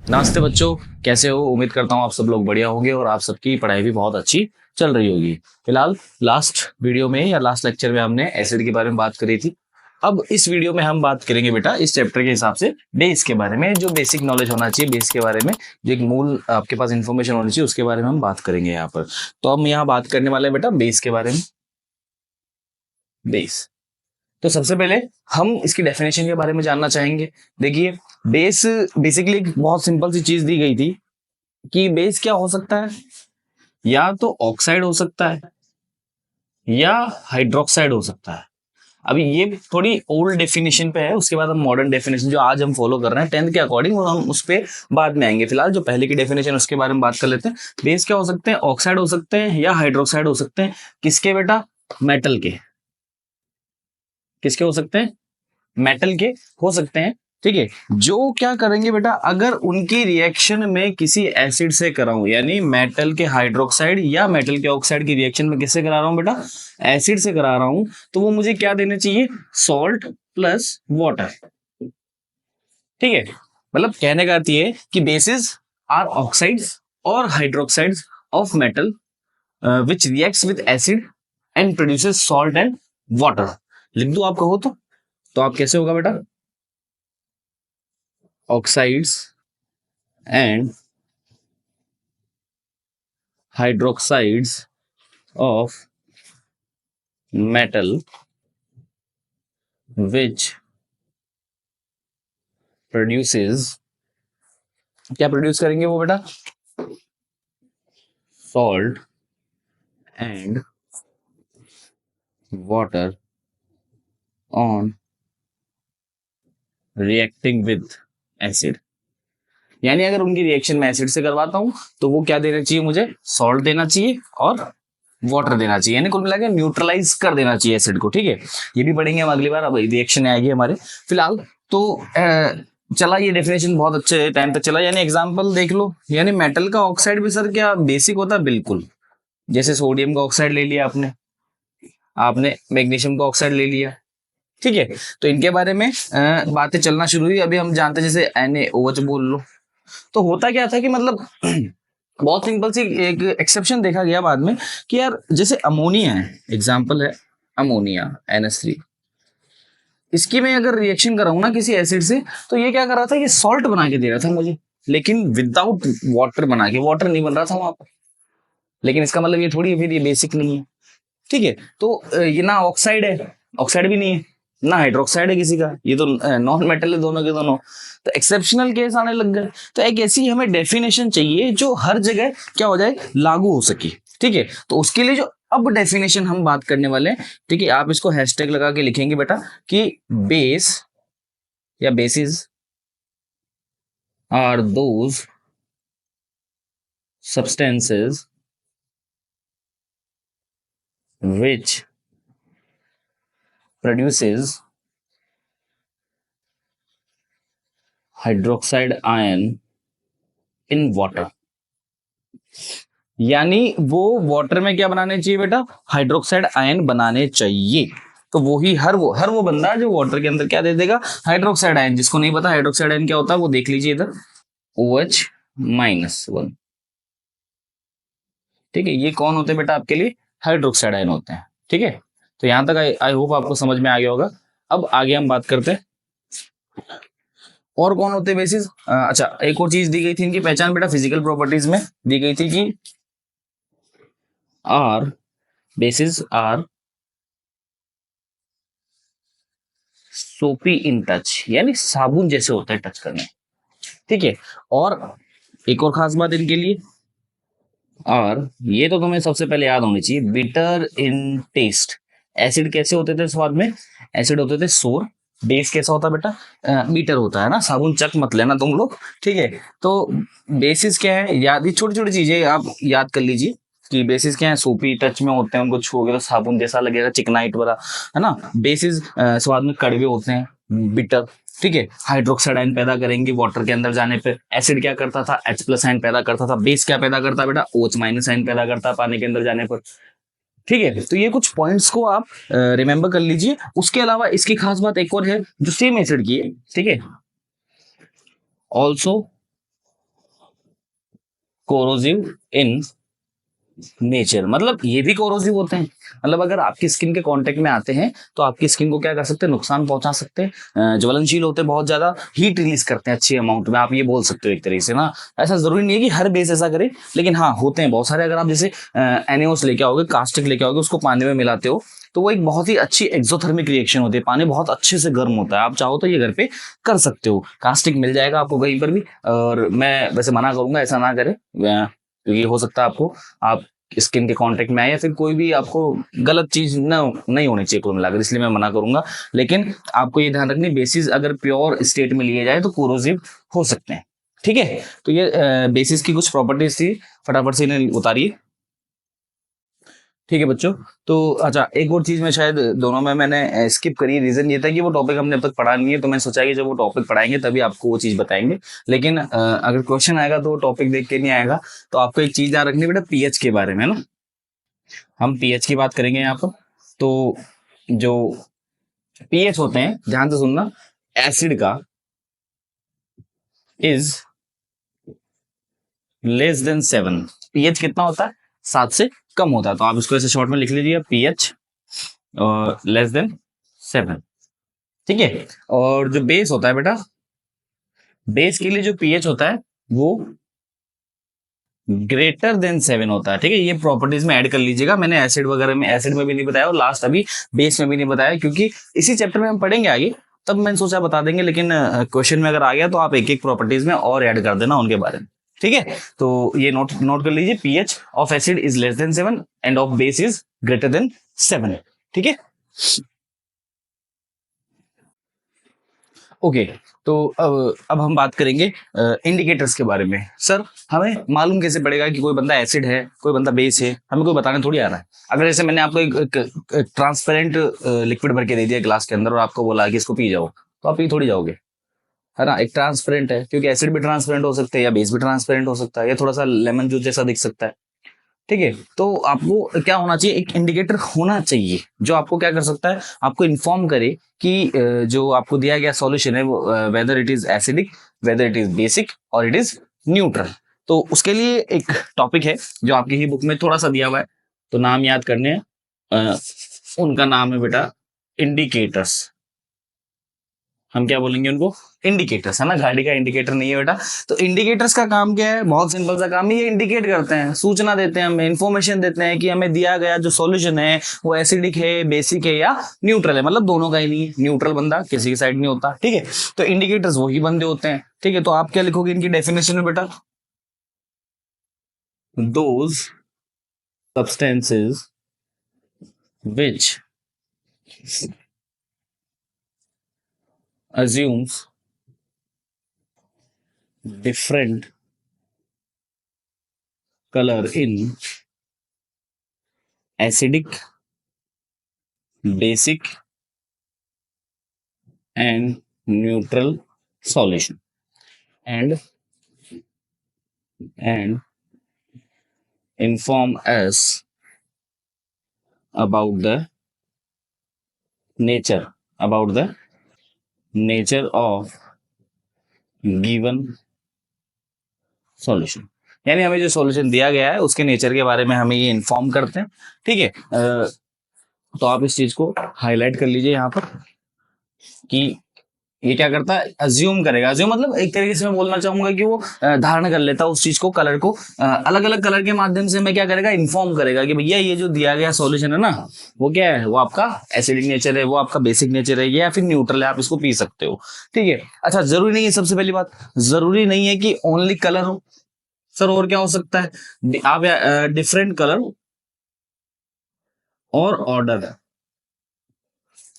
नमस्ते बच्चों, कैसे हो? उम्मीद करता हूँ आप सब लोग बढ़िया होंगे और आप सबकी पढ़ाई भी बहुत अच्छी चल रही होगी। फिलहाल लास्ट वीडियो में या लास्ट लेक्चर में हमने एसिड के बारे में बात करी थी। अब इस वीडियो में हम बात करेंगे बेटा इस चैप्टर के हिसाब से बेस के बारे में, जो बेसिक नॉलेज होना चाहिए बेस के बारे में, जो एक मूल आपके पास इंफॉर्मेशन होनी चाहिए उसके बारे में हम बात करेंगे यहाँ पर। तो हम यहाँ बात करने वाले हैं बेटा बेस के बारे में। बेस, तो सबसे पहले हम इसकी डेफिनेशन के बारे में जानना चाहेंगे। देखिए, बेस बेसिकली एक बहुत सिंपल सी चीज दी गई थी कि बेस क्या हो सकता है, या तो ऑक्साइड हो सकता है या हाइड्रोक्साइड हो सकता है। अभी ये थोड़ी ओल्ड डेफिनेशन पे है, उसके बाद हम मॉडर्न डेफिनेशन जो आज हम फॉलो कर रहे हैं 10th के अकॉर्डिंग, और हम उस पर बाद में आएंगे। फिलहाल जो पहले की डेफिनेशन उसके बारे में बात कर लेते हैं। बेस क्या हो सकते हैं? ऑक्साइड हो सकते हैं या हाइड्रोक्साइड हो सकते हैं। किसके बेटा? मेटल के। किसके हो सकते हैं? मेटल के हो सकते हैं। ठीक है, जो क्या करेंगे बेटा, अगर उनकी रिएक्शन में किसी एसिड से कराऊं, यानी मेटल के हाइड्रोक्साइड या मेटल के ऑक्साइड की रिएक्शन में किससे करा रहा हूं बेटा? एसिड से करा रहा हूं, तो वो मुझे क्या देना चाहिए? Salt plus water. ठीक है, मतलब कहने का अर्थ ये कि बेसिस आर ऑक्साइड्स और hydroxides of metal which reacts with acid and produces salt and water. लिख दो आप कहो तो आप कैसे होगा बेटा? Oxides and hydroxides of metal which produces, क्या प्रोड्यूस करेंगे वो बेटा? Salt and water on reacting with acid. यानी अगर उनकी रिएक्शन में एसिड से करवाता हूं तो वो क्या देना चाहिए मुझे? सॉल्ट देना चाहिए और वाटर देना चाहिए, यानी कुल मिला के न्यूट्रलाइज कर देना चाहिए एसिड को। ठीक है, ये भी पढ़ेंगे हम अगली बार, अब रिएक्शन आएगी हमारे। फिलहाल तो चला ये डेफिनेशन बहुत अच्छे टाइम तक चला। यानी एग्जांपल देख लो, यानी मेटल का ऑक्साइड भी सर क्या बेसिक होता है? बिल्कुल। जैसे सोडियम का ऑक्साइड ले लिया आपने, आपने मैग्नीशियम का ऑक्साइड ले लिया। ठीक है, तो इनके बारे में बातें चलना शुरू हुई। अभी हम जानते हैं जैसे NaOH बोल लो, तो होता क्या था कि मतलब बहुत सिंपल सी एक एक्सेप्शन देखा गया बाद में कि यार जैसे अमोनिया है, एग्जांपल है अमोनिया NH3, इसकी मैं अगर रिएक्शन कराऊं ना किसी एसिड से, तो ये क्या कर रहा था? ये सॉल्ट बना के दे रहा था मुझे, लेकिन विदाउट वाटर बना के। वाटर नहीं बन रहा था वहां पर, लेकिन इसका मतलब ये थोड़ी फिर ये बेसिक नहीं है। ठीक है, तो ये ना ऑक्साइड है, ऑक्साइड भी नहीं है, ना हाइड्रोक्साइड है किसी का, ये तो नॉन मेटल है दोनों के दोनों। तो एक्सेप्शनल केस आने लग गए। तो एक ऐसी हमें डेफिनेशन चाहिए जो हर जगह क्या हो जाए? लागू हो सके। ठीक है, तो उसके लिए जो अब डेफिनेशन हम बात करने वाले हैं, ठीक है, आप इसको हैशटैग लगा के लिखेंगे बेटा कि बेस या basis are those substances which produces hydroxide ion in water। यानी वो वाटर में क्या बनाने चाहिए बेटा? हाइड्रोक्साइड आयन बनाने चाहिए। तो हर वो बंदा जो वाटर के अंदर क्या दे देगा? Hydroxide ion. जिसको नहीं पता हाइड्रोक्साइड आयन क्या होता है वो देख लीजिए इधर, OH-1। ठीक है, ये कौन होते हैं बेटा आपके लिए? हाइड्रोक्साइड आयन होते हैं। ठीक है, तो यहां तक आई होप आपको समझ में आ गया होगा। अब आगे हम बात करते हैं और कौन होते हैं बेसिस। अच्छा, एक और चीज दी गई थी इनकी पहचान बेटा, फिजिकल प्रॉपर्टीज में दी गई थी कि आर बेसिस आर सोपी इन टच, यानी साबुन जैसे होते हैं टच करने। ठीक है, और एक और खास बात इनके लिए, और ये तो तुम्हें सबसे पहले याद होनी चाहिए, बिटर इन टेस्ट। एसिड कैसे होते थे स्वाद में? एसिड होते थे सोर। बेस कैसा होता है बेटा? बीटर होता है ना। साबुन चक मत लेना तुम लोग। ठीक है, तो बेसिस क्या है? याद, ये छोटी छोटी चीजें आप याद कर लीजिए कि बेसिस क्या है? सोपी टच में होते हैं, उनको छुओगे तो साबुन जैसा लगेगा, चिकनाइट वाला, है ना। बेसिस स्वाद में कड़वे होते हैं, बिटर। ठीक है, हाइड्रोक्साइड आयन पैदा करेंगे वाटर के अंदर जाने पे। एसिड क्या करता था? H+ आयन पैदा करता था। बेस क्या पैदा करता बेटा? OH- आयन पैदा करता पानी के अंदर जाने पर। ठीक है, तो ये कुछ पॉइंट्स को आप रिमेंबर कर लीजिए। उसके अलावा इसकी खास बात एक और है जो सेम एसिड की है। ठीक है, ऑल्सो कोरोसिव इन नेचर, मतलब ये भी कोरोसिव होते हैं। मतलब अगर आपकी स्किन के कांटेक्ट में आते हैं तो आपकी स्किन को क्या कर सकते हैं, नुकसान पहुंचा सकते हैं, ज्वलनशील होते हैं, बहुत ज्यादा हीट रिलीज करते हैं अच्छी अमाउंट में, आप ये बोल सकते हो एक तरीके से ना। ऐसा जरूरी नहीं है कि हर बेस ऐसा करे, लेकिन हाँ होते हैं बहुत सारे। अगर आप जैसे एनएओस लेके आओगे, कास्टिक लेके आओगे, उसको पानी में मिलाते हो, तो वो एक बहुत ही अच्छी एक्सोथर्मिक रिएक्शन होती है, पानी बहुत अच्छे से गर्म होता है। आप चाहो तो ये घर पे कर सकते हो, कास्टिक मिल जाएगा आपको कहीं पर भी। और मैं वैसे मना करूंगा ऐसा ना करें, क्योंकि हो सकता है आपको आप स्किन के कांटेक्ट में आए या फिर कोई भी आपको गलत चीज ना नहीं होनी चाहिए कुल मिलाकर, इसलिए मैं मना करूंगा। लेकिन आपको ये ध्यान रखनी, बेसिस अगर प्योर स्टेट में लिए जाए तो कोरोसिव हो सकते हैं। ठीक है, तो ये बेसिस की कुछ प्रॉपर्टीज थी, फटाफट से इन्हें उतारिए। ठीक है बच्चों, तो अच्छा एक और चीज मैं शायद दोनों में मैंने स्किप करी, रीजन ये था कि वो टॉपिक हमने अब तक पढ़ा नहीं है, तो मैंने सोचा कि जब वो टॉपिक पढ़ाएंगे तभी आपको वो चीज बताएंगे। लेकिन अगर क्वेश्चन आएगा तो टॉपिक देख के नहीं आएगा। तो आपको एक चीज याद रखनी बेटा, पीएच के बारे में ना, हम पीएच की बात करेंगे यहाँ पर। तो जो पीएच होते हैं, ध्यान से सुनना, एसिड का इज लेस देन 7, पीएच कितना होता है, 7 से कम होता है। तो आप इसको ऐसे शॉर्ट में लिख लीजिए, पीएच लेस देन 7। ठीक है, और जो बेस होता है बेटा, बेस के लिए जो पीएच होता है वो ग्रेटर देन 7 होता है। ठीक है, ये प्रॉपर्टीज में ऐड कर लीजिएगा। मैंने एसिड वगैरह में, एसिड में भी नहीं बताया और लास्ट अभी बेस में भी नहीं बताया, क्योंकि इसी चैप्टर में हम पढ़ेंगे आगे, तब मैंने सोचा बता देंगे। लेकिन क्वेश्चन में अगर आ गया तो आप एक एक प्रॉपर्टीज में और ऐड कर देना उनके बारे में। ठीक है, तो ये नोट नोट कर लीजिए, pH of acid is less than 7 end of base is greater than 7। ठीक है, ओके। तो अब हम बात करेंगे इंडिकेटर्स के बारे में। सर हमें मालूम कैसे पड़ेगा कि कोई बंदा एसिड है, कोई बंदा बेस है, हमें कोई बताने थोड़ी आ रहा है। अगर जैसे मैंने आपको एक ट्रांसपेरेंट लिक्विड भर के दे दिया ग्लास के अंदर और आपको बोला कि इसको पी जाओ, तो आप पी थोड़ी जाओगे, है ना। एक ट्रांसपेरेंट है, क्योंकि एसिड भी ट्रांसपेरेंट हो सकते हैं या बेस भी ट्रांसपेरेंट हो सकता है, या थोड़ा सा लेमन जूस जैसा दिख सकता है। ठीक है, तो आपको क्या होना चाहिए, एक इंडिकेटर होना चाहिए जो आपको क्या कर सकता है, आपको इन्फॉर्म करे कि जो आपको दिया गया सॉल्यूशन है वो whether it is acidic, whether it is basic और इट इज न्यूट्रल। तो उसके लिए एक टॉपिक है जो आपकी ही बुक में थोड़ा सा दिया हुआ है, तो नाम याद करने हैं। उनका नाम है बेटा इंडिकेटर्स। हम क्या बोलेंगे उनको, इंडिकेटर्स, है ना, गाड़ी का इंडिकेटर नहीं है बेटा। तो इंडिकेटर्स का काम क्या है, बहुत सिंपल सा काम है, ये इंडिकेट करते हैं, सूचना देते हैं, हमें इंफॉर्मेशन देते हैं कि हमें दिया गया जो सॉल्यूशन है वो एसिडिक है, बेसिक है या न्यूट्रल है। मतलब दोनों का ही नहीं है, न्यूट्रल बंदा किसी की साइड नहीं होता। ठीक है, तो इंडिकेटर्स वही बंदे होते हैं। ठीक है, तो आप क्या लिखोगे इनकी डेफिनेशन में बेटा, those substances which assumes different color in acidic, basic and neutral solution, and inform us about the nature of given solution। यानी हमें जो सॉल्यूशन दिया गया है उसके नेचर के बारे में हमें ये इन्फॉर्म करते हैं। ठीक है, तो आप इस चीज को हाईलाइट कर लीजिए यहाँ पर कि ये क्या करता है, अज्यूम करेगा। अज्यूम मतलब एक तरीके से मैं बोलना चाहूंगा कि वो धारण कर लेता है उस चीज को, कलर को, अलग अलग कलर के माध्यम से मैं क्या करेगा, इन्फॉर्म करेगा कि भैया ये जो दिया गया सॉल्यूशन है ना, वो क्या है, वो आपका एसिडिक नेचर है, वो आपका बेसिक नेचर है, या फिर न्यूट्रल है, आप इसको पी सकते हो। ठीक है, अच्छा जरूरी नहीं है, सबसे पहली बात, जरूरी नहीं है कि ओनली कलर हो। सर और क्या हो सकता है, आप डिफरेंट कलर और ऑर्डर।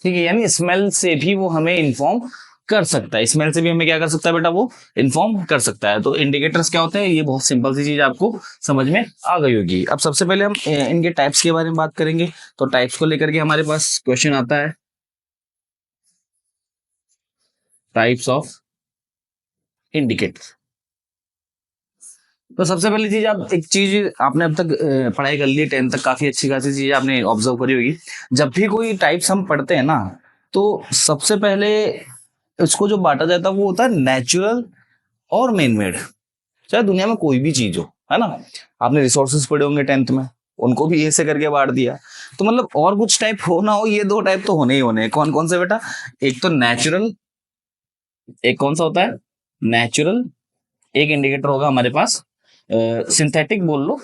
ठीक है, यानी स्मेल से भी वो हमें इन्फॉर्म कर सकता है, स्मेल से भी हमें क्या कर सकता है बेटा, वो इन्फॉर्म कर सकता है। तो इंडिकेटर्स क्या होते हैं, ये बहुत सिंपल सी चीज आपको समझ में आ गई होगी। अब सबसे पहले हम इनके टाइप्स के बारे में बात करेंगे। तो टाइप्स को लेकर के हमारे पास क्वेश्चन आता है, टाइप्स ऑफ इंडिकेटर। तो सबसे पहली चीज, आप एक चीज आपने अब तक पढ़ाई कर ली 10th तक, काफी अच्छी खासी चीज आपने ऑब्जर्व करी होगी। जब भी कोई टाइप्स हम पढ़ते हैं ना, तो सबसे पहले इसको जो बांटा जाता है वो होता है नेचुरल और मैन मेड, चाहे दुनिया में कोई भी चीज हो, है ना। आपने रिसोर्सेज पढ़े होंगे 10th में, उनको भी ऐसे करके बांट दिया। तो मतलब और कुछ टाइप हो ना हो, ये दो टाइप तो होने ही होने हैं। कौन कौन से बेटा? एक तो नेचुरल, एक कौन सा होता है? नेचुरल। एक इंडिकेटर होगा हमारे पास सिंथेटिक बोल लो,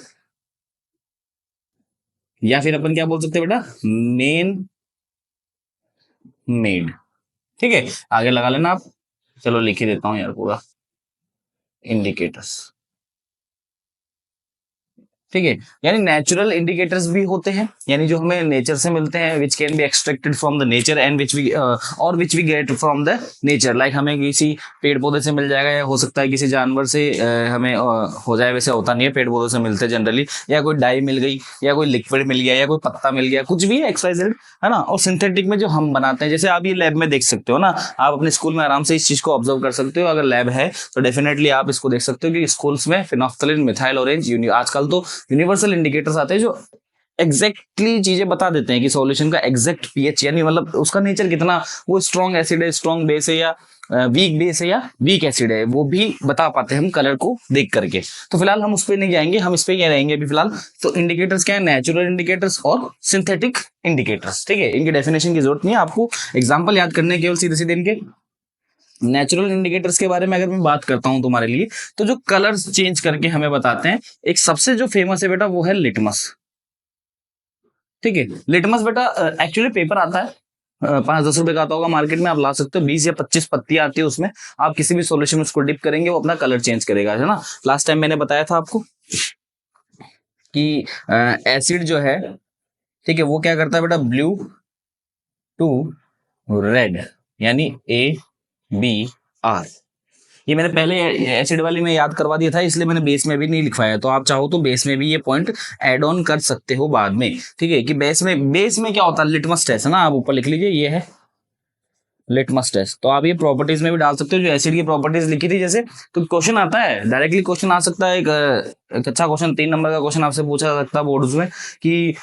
या फिर अपन क्या बोल सकते हैं बेटा? Main made. ठीक है, आगे लगा लेना आप। चलो लिख ही देता हूं यार पूरा, इंडिकेटर्स। ठीक है, यानी नेचुरल इंडिकेटर्स भी होते हैं, यानी जो हमें नेचर से मिलते हैं, which can be extracted from the nature and which we और which we get from the nature. Like हमें किसी पेड़ पौधे से मिल जाएगा, या हो सकता है किसी जानवर से हमें हो जाए। वैसे होता नहीं है, पेड़ पौधों से मिलते हैं जनरली, या कोई डाई मिल गई, या कोई लिक्विड मिल गया, या कोई पत्ता मिल गया, कुछ भी एक्सवाइजेड, है ना। और सिंथेटिक में जो हम बनाते हैं, जैसे आप ये लैब में देख सकते हो ना, आप अपने स्कूल में आराम से इस चीज को ऑब्जर्व कर सकते हो। अगर लैब है तो डेफिनेटली आप इसको देख सकते हो कि स्कूल्स में फिनोफ्थलीन, मिथाइल ऑरेंज, आजकल तो यूनिवर्सल इंडिकेटर्स आते हैं जो एग्जैक्टली चीजें बता देते हैं कि सॉल्यूशन का एग्जैक्ट पीएच, यानी मतलब उसका नेचर कितना, वो स्ट्रॉन्ग एसिड है, स्ट्रॉन्ग बेस है, या वीक बेस है, या वीक एसिड है, वो भी बता पाते हैं हम कलर को देख करके। तो फिलहाल हम उस पर नहीं जाएंगे, हम इस पे क्या रहेंगे अभी फिलहाल। तो इंडिकेटर्स क्या है? नेचुरल इंडिकेटर्स और सिंथेटिक इंडिकेटर्स। ठीक है, इनकी डेफिनेशन की जरूरत नहीं है आपको, एग्जाम्पल याद करने केवल सीधे सीधे इनके। नेचुरल इंडिकेटर्स के बारे में अगर मैं बात करता हूं तुम्हारे लिए, तो जो कलर्स चेंज करके हमें बताते हैं, एक सबसे जो फेमस है बेटा वो है लिटमस। ठीक है, लिटमस बेटा एक्चुअली पेपर आता है, 5-10 रुपए का आता होगा मार्केट में, आप ला सकते हो। 20 या 25 पत्तियां आती है उसमें, आप किसी भी सॉल्यूशन में उसको डिप करेंगे, वो अपना कलर चेंज करेगा, है ना। लास्ट टाइम मैंने बताया था आपको कि एसिड जो है, ठीक है, वो क्या करता है बेटा? ब्लू टू रेड, यानी ABR। ये मैंने पहले एसिड वाली में याद करवा दिया था, इसलिए मैंने बेस में भी नहीं लिखवाया। तो आप चाहो तो बेस में भी ये पॉइंट ऐड ऑन कर सकते हो बाद में। ठीक है, कि बेस में क्या होता है? लिटमस टेस्ट है ना, आप ऊपर लिख लीजिए, ये है लिटमस टेस्ट। तो आप ये प्रॉपर्टीज में भी डाल सकते हो, जो एसिड की प्रॉपर्टीज लिखी थी जैसे। तो क्वेश्चन आता है, डायरेक्टली क्वेश्चन आ सकता है, एक अच्छा क्वेश्चन 3 नंबर का क्वेश्चन आपसे पूछा जा सकता है बोर्ड्स में कि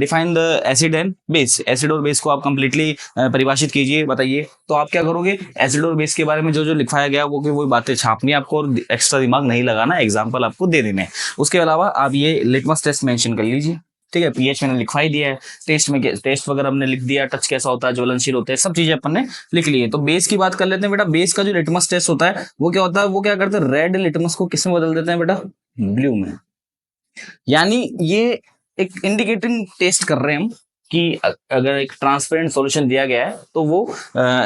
define the acid and base. Acid और बेस को आप कंप्लीटली परिभाषित कीजिए, बताइए। तो आप क्या करोगे? एसिड और बेस के बारे में जो जो लिखवाया गया वो बातें छापनी है आपको, और एक्स्ट्रा दिमाग नहीं लगाना, एग्जाम्पल आपको दे देने। उसके अलावा आप ये लिटमस टेस्ट मेंशन कर लीजिए। ठीक है, पीएच मैंने लिखवा ही दिया है, टेस्ट वगैरह हमने लिख दिया, टच कैसा होता है, ज्वलनशील होते हैं, सब चीजें अपन ने लिख ली है। तो बेस की बात कर लेते हैं बेटा। बेस का जो लिटमस टेस्ट होता है वो क्या होता है? वो क्या करते हैं? रेड लिटमस को किस में बदल देते हैं बेटा? ब्लू में। यानी ये एक इंडिकेटिंग टेस्ट कर रहे हैं हम कि अगर एक ट्रांसपेरेंट सॉल्यूशन दिया गया है तो वो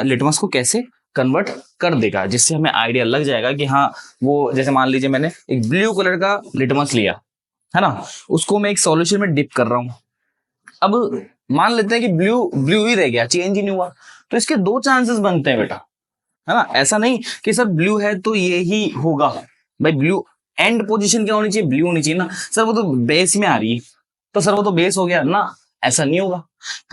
लिटमस को कैसे कन्वर्ट कर देगा, जिससे हमें आइडिया लग जाएगा कि हाँ, वो जैसे मान लीजिए मैंने एक ब्लू कलर का लिटमस लिया, है ना, उसको मैं एक सॉल्यूशन में डिप कर रहा हूं। अब मान लेते हैं कि ब्लू ब्लू ही रह गया, चेंज ही नहीं हुआ। तो इसके दो चांसेस बनते हैं बेटा, है ना। ऐसा नहीं कि सर ब्लू है तो ये ही होगा। भाई ब्लू एंड पोजीशन क्या होनी चाहिए? ब्लू होनी चाहिए ना। सर वो तो बेस में आ रही है, तो सर वो तो बेस हो गया ना, ऐसा नहीं होगा,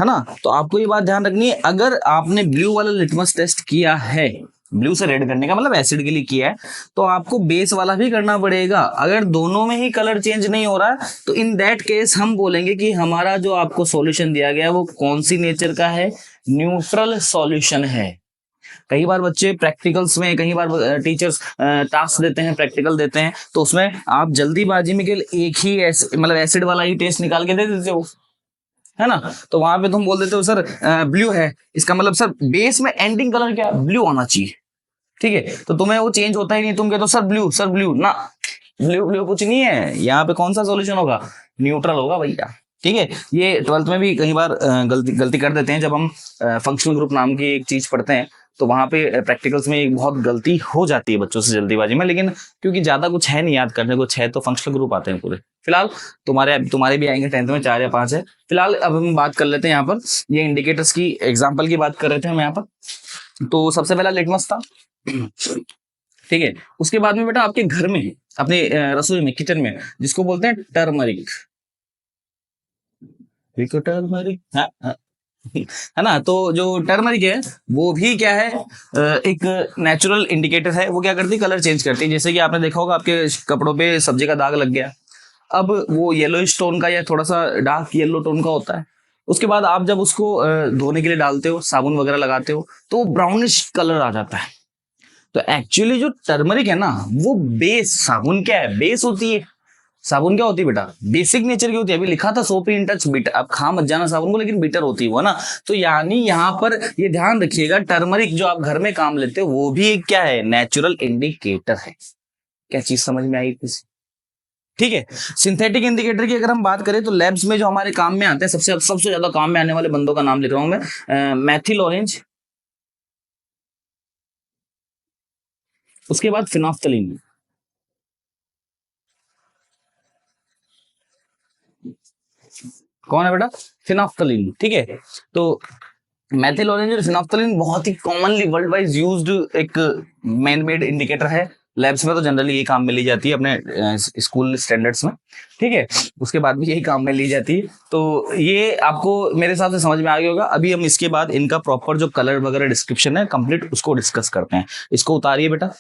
है ना। तो आपको ये बात ध्यान रखनी है, अगर आपने ब्लू वाला लिटमस टेस्ट किया है, ब्लू से रेड करने का मतलब एसिड के लिए किया है, तो आपको बेस वाला भी करना पड़ेगा। अगर दोनों में ही कलर चेंज नहीं हो रहा है, तो इन दैट केस हम बोलेंगे कि हमारा जो आपको सॉल्यूशन दिया गया है वो कौन सी नेचर का है? न्यूट्रल सॉल्यूशन है। कई बार बच्चे प्रैक्टिकल्स में, कई बार टीचर्स टास्क देते हैं, प्रैक्टिकल देते हैं, तो उसमें आप जल्दीबाजी में केवल एक ही मतलब एसिड वाला ही टेस्ट निकाल के दे देते हो, है ना। तो वहां पे तुम बोल देते हो सर ब्लू है, इसका मतलब सर बेस में एंडिंग कलर क्या? ब्लू आना चाहिए। ठीक है, तो तुम्हें वो चेंज होता ही नहीं, तुम कहते हो सर ब्लू ना, ब्लू ब्लू कुछ नहीं है। यहाँ पे कौन सा सॉल्यूशन होगा? न्यूट्रल होगा भैया। ठीक है, ये 12th में भी कई बार गलती कर देते हैं। जब हम फंक्शनल ग्रुप नाम की एक चीज पढ़ते हैं, तो वहां पे प्रैक्टिकल्स में एक बहुत गलती हो जाती है बच्चों से जल्दीबाजी में, लेकिन क्योंकि ज्यादा कुछ है नहीं याद करने को, 6 तो फंक्शनल ग्रुप आते हैं पूरे। फिलहाल तुम्हारे भी आएंगे 10th में 4 या 5 है। फिलहाल अब हम बात कर लेते हैं यहाँ पर, ये इंडिकेटर्स की एग्जाम्पल की बात कर रहे थे हम यहाँ पर। तो सबसे पहला लिटमस था, ठीक है। उसके बाद में बेटा आपके घर में, अपने रसोई में, किचन में, जिसको बोलते हैं टर्मरिक, टर्मरिक, हाँ, हाँ, है ना। तो जो टर्मरिक है वो भी क्या है? एक नेचुरल इंडिकेटर है। वो क्या करती है? कलर चेंज करती है। जैसे कि आपने देखा होगा आपके कपड़ों पे सब्जी का दाग लग गया, अब वो येलोइश टोन का या थोड़ा सा डार्क येलो टोन का होता है। उसके बाद आप जब उसको धोने के लिए डालते हो, साबुन वगैरह लगाते हो, तो ब्राउनिश कलर आ जाता है। तो एक्चुअली जो टर्मरिक है ना, वो बेस, साबुन क्या है, बेस होती है। साबुन क्या होती है बेटा, बेसिक नेचर की होती है। अभी लिखा था सोप इन टच बिटर, अब खा मत जाना साबुन को, लेकिन बिटर होती है वो ना। तो यानी यहाँ पर ये ध्यान रखिएगा, टर्मरिक जो आप घर में काम लेते हो वो भी एक क्या है, नेचुरल इंडिकेटर है। क्या चीज समझ में आई किसी? ठीक है। सिंथेटिक इंडिकेटर की अगर हम बात करें तो लैब्स में जो हमारे काम में आते हैं, सबसे सबसे ज्यादा काम में आने वाले बंदों का नाम लिख रहा हूं मैं, मैथिल ऑरेंज, उसके बाद फिनोफ्थलीन। कौन है बेटा, फिनोफ्थलीन। ठीक है। तो मैथिल ऑरेंज और फिनोफ्थलीन बहुत ही कॉमनली वर्ल्ड वाइज यूज्ड एक मैन मेड इंडिकेटर है। लैब्स में तो जनरली ये काम में ली जाती है, अपने स्कूल स्टैंडर्ड्स में। ठीक है। उसके बाद भी यही काम में ली जाती है। तो ये आपको मेरे हिसाब से समझ में आ गया होगा। अभी हम इसके बाद इनका प्रॉपर जो कलर वगैरह डिस्क्रिप्शन है कंप्लीट, उसको डिस्कस करते हैं। इसको उतारिए बेटा।